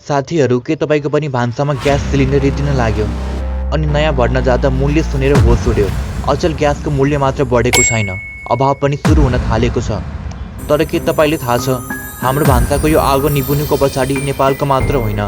साथीहरू, के तपाईँको पनि भान्सामा ग्यास सिलिन्डर रित्तिन लाग्यो अनि नयाँ भर्न जाँदा मूल्य सुनेर होस उड्यो? अचल ग्यासको मूल्य मात्र बढेको छैन, अभाव पनि सुरु हुन थालेको छ। तर के तपाईँले थाहा छ, हाम्रो भान्साको यो आगो निभुनुको पछाडि नेपालको मात्र होइन,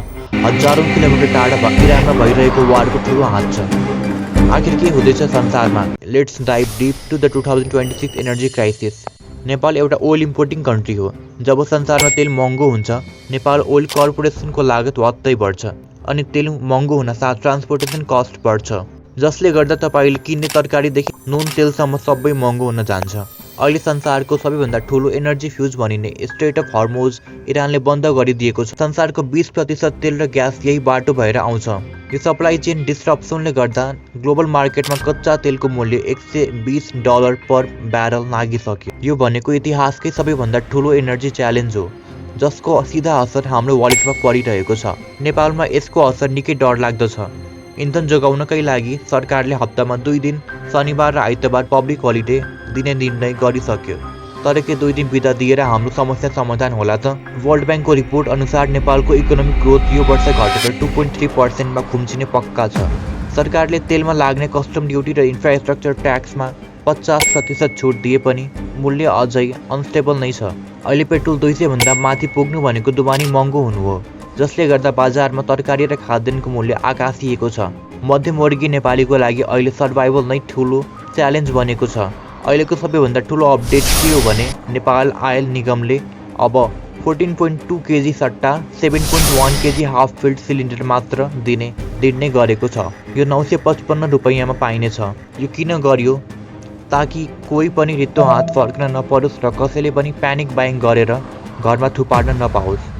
हजारौँ किलोमिटर टाढा इरानमा भइरहेको वारको ठुलो हात छ। आखिर के हुँदैछ संसारमा? Let's dive deep to the 2026 energy crisis. Nepal एउटा ओइल इम्पोर्टिङ कन्ट्री हो। जब संसारमा तेल महँगो हुन्छ, नेपाल ओइल कर्पोरेसनको लागत वात्तै बढ्छ अनि तेल महँगो हुनसाथ ट्रान्सपोर्टेसन कस्ट बढ्छ, जसले गर्दा तपाईँले किन्ने तरकारीदेखि नुन तेलसम्म सबै महँगो हुन जान्छ। अहिले संसारको सबैभन्दा ठुलो एनर्जी फ्युज भनिने स्ट्रेट अफ हर्मुज इरानले बन्द गरिदिएको छ। संसारको 20% तेल र ग्यास यही बाटो भएर आउँछ। यो सप्लाई चेन डिस्ट्रप्सनले गर्दा ग्लोबल मार्केटमा कच्चा तेलको मूल्य $120 पर ब्यारल नागिसक्यो। यो भनेको इतिहासकै सबैभन्दा ठुलो एनर्जी च्यालेन्ज हो, जसको सिधा असर हाम्रो वालेटमा परिरहेको छ। नेपालमा यसको असर निकै डरलाग्दो छ। इन्धन जोगाउनकै लागि सरकारले हप्तामा 2 दिन शनिबार र आइतबार पब्लिक हलिडे दिने निर्णय गरिसक्यो। तर के 2 दिन बिदा दिएर हाम्रो समस्या समाधान होला त? वर्ल्ड ब्याङ्कको रिपोर्ट अनुसार नेपालको इकोनोमिक ग्रोथ यो वर्ष घटेर 2.3% मा खुम्चिने पक्का छ। सरकारले तेलमा लाग्ने कस्टम ड्युटी र इन्फ्रास्ट्रक्चर ट्याक्समा 50% छुट दिए पनि मूल्य अझै अनस्टेबल नै छ। अहिले पेट्रोल 200 भन्दा माथि पुग्नु भनेको दुबानी महँगो हुनु हो, जसले गर्दा बजारमा तरकारी र खाद्यान्नको मूल्य आकाशिएको छ। मध्यमवर्गीय नेपालीको लागि अहिले सर्भाइभल नै ठुलो च्यालेन्ज बनेको छ। अहिलेको सबैभन्दा ठुलो अपडेट के हो भने नेपाल आयल निगमले अब 14.2 केजी सट्टा 7.1 केजी हाफ फिल्ड सिलिन्डर मात्र दिने निर्णय गरेको छ। यो 955 रुपैयाँमा पाइनेछ। यो किन गरियो? ताकि कोही पनि रित्तो हात फर्कन नपरोस् र कसैले पनि प्यानिक बाइङ गरेर घरमा थुपार्न नपाओस्।